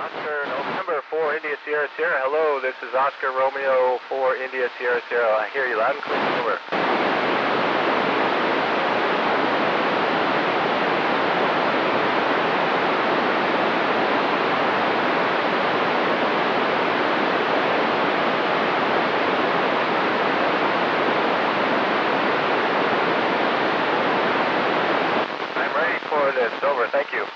Oscar November 4 India Sierra Sierra. Hello, this is Oscar Romeo 4 India Sierra Sierra. I hear you loud and clear. Over. I'm ready for this. Over. Thank you.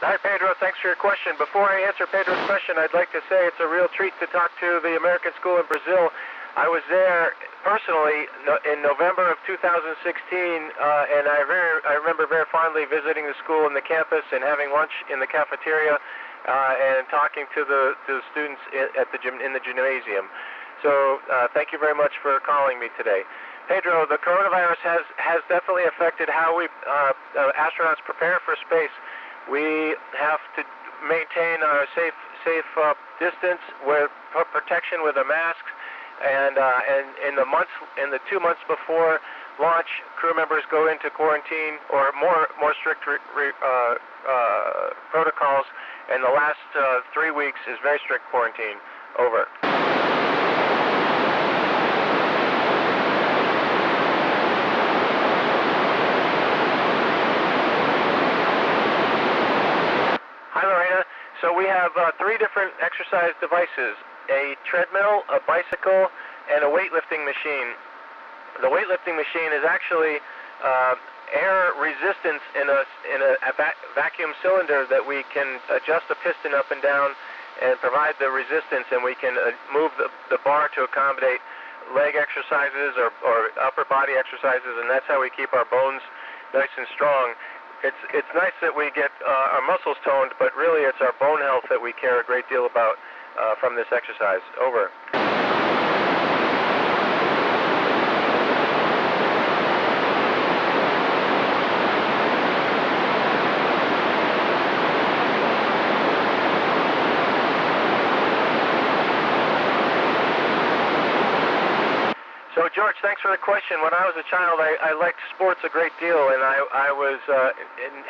Hi, Pedro. Thanks for your question. Before I answer Pedro's question, I'd like to say it's a real treat to talk to the American School in Brazil. I was there personally in November of 2016, and I remember very fondly visiting the school and the campus and having lunch in the cafeteria and talking to the students in the gymnasium. So thank you very much for calling me today. Pedro, the coronavirus has definitely affected how we astronauts prepare for space. We have to maintain our safe distance with protection with the masks, and in the 2 months before launch, crew members go into quarantine or more strict protocols, and the last 3 weeks is very strict quarantine. Over. So we have 3 different exercise devices: a treadmill, a bicycle, and a weightlifting machine. The weightlifting machine is actually air resistance in a vacuum cylinder that we can adjust the piston up and down and provide the resistance, and we can move the bar to accommodate leg exercises or upper body exercises, and that's how we keep our bones nice and strong. It's nice that we get our muscles toned, but really it's our bone health that we care a great deal about from this exercise. Over. So, George, thanks for the question. When I was a child, I liked sports a great deal, and I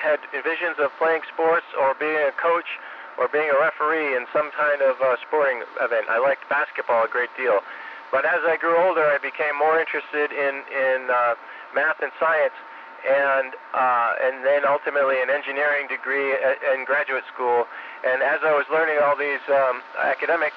had visions of playing sports or being a coach or being a referee in some kind of sporting event. I liked basketball a great deal. But as I grew older, I became more interested in math and science, and then ultimately an engineering degree in graduate school. And as I was learning all these academic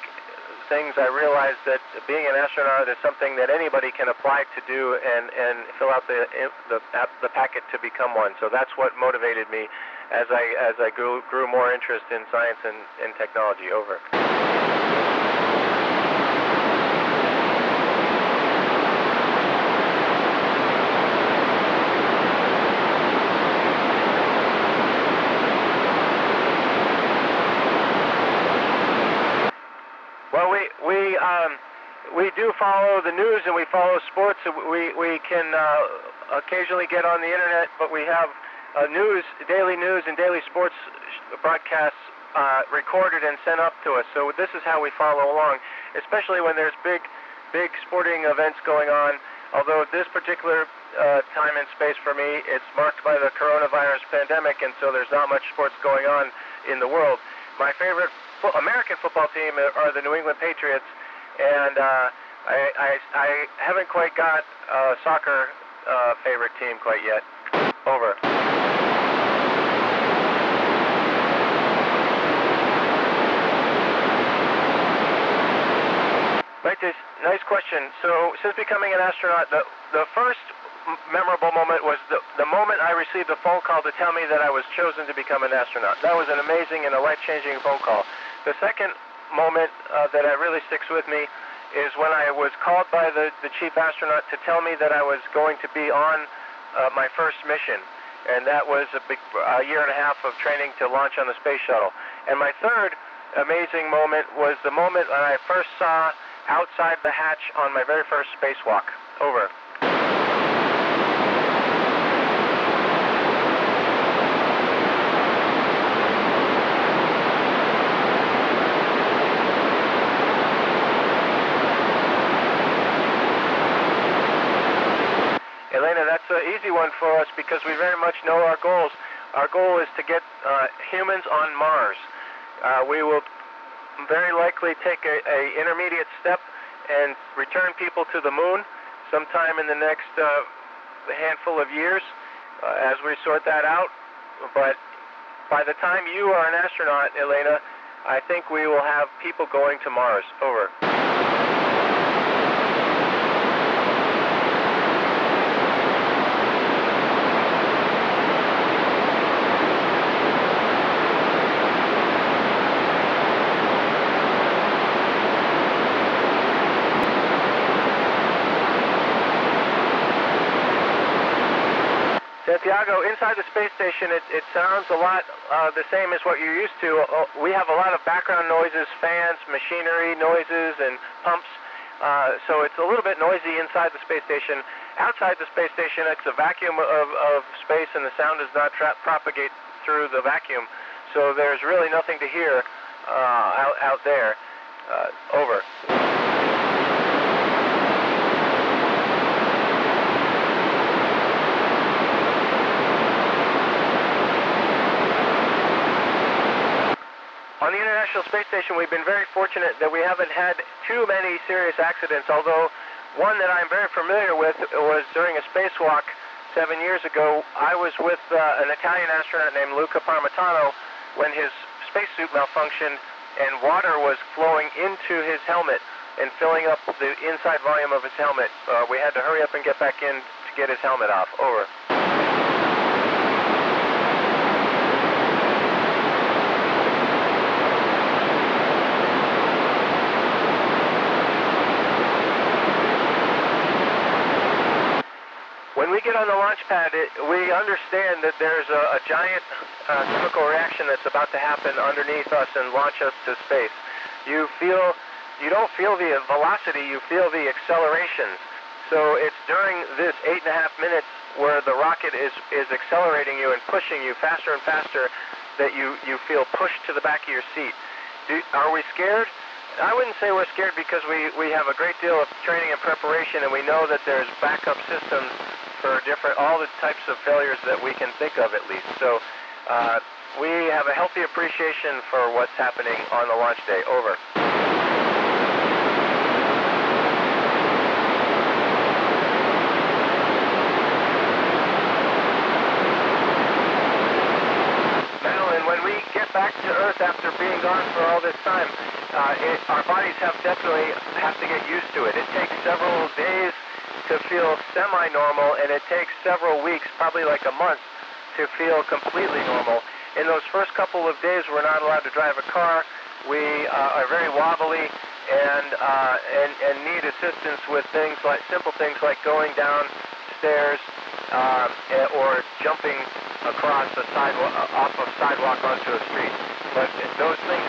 things, I realized that being an astronaut is something that anybody can apply to do and fill out the packet to become one. So that's what motivated me as I grew more interest in science and technology. Over. We do follow the news and we follow sports. We can occasionally get on the internet, but we have daily news and daily sports broadcasts recorded and sent up to us. So this is how we follow along, especially when there's big sporting events going on. Although this particular time and space for me, it's marked by the coronavirus pandemic, and so there's not much sports going on in the world. My favorite American football team are the New England Patriots, and I haven't quite got a soccer favorite team quite yet. Over. Right, nice question. So, since becoming an astronaut, the first memorable moment was the moment I received a phone call to tell me that I was chosen to become an astronaut. That was an amazing and a life-changing phone call. The second moment that really sticks with me is when I was called by the chief astronaut to tell me that I was going to be on my first mission. And that was a year and a half of training to launch on the space shuttle. And my third amazing moment was the moment when I first saw outside the hatch on my very first spacewalk. Over. Elena, that's an easy one for us because we very much know our goals. Our goal is to get humans on Mars. We will very likely take a intermediate step and return people to the moon sometime in the next handful of years as we sort that out. But by the time you are an astronaut, Elena, I think we will have people going to Mars. Over. Santiago, inside the space station, it sounds a lot the same as what you're used to. We have a lot of background noises, fans, machinery noises, and pumps. So it's a little bit noisy inside the space station. Outside the space station, it's a vacuum of space, and the sound does not propagate through the vacuum. So there's really nothing to hear out there. Over. On the International Space Station, we've been very fortunate that we haven't had too many serious accidents, although one that I'm very familiar with was during a spacewalk 7 years ago. I was with an Italian astronaut named Luca Parmitano when his spacesuit malfunctioned and water was flowing into his helmet and filling up the inside volume of his helmet. We had to hurry up and get back in to get his helmet off. Over. When we get on the launch pad, we understand that there's a giant chemical reaction that's about to happen underneath us and launch us to space. You don't feel the velocity, you feel the acceleration. So it's during this 8.5 minutes where the rocket is accelerating you and pushing you faster and faster that you feel pushed to the back of your seat. Are we scared? I wouldn't say we're scared because we have a great deal of training and preparation, and we know that there's backup systems for all the types of failures that we can think of, at least. So we have a healthy appreciation for what's happening on the launch day. Over. Madeline, when we get back to Earth after being gone for all this time, our bodies definitely have to get used to it. It takes several days to feel semi-normal, and it takes several weeks, probably like a month, to feel completely normal. In those first couple of days, we're not allowed to drive a car. We are very wobbly and need assistance with simple things like going downstairs or jumping across off a sidewalk onto a street. But those things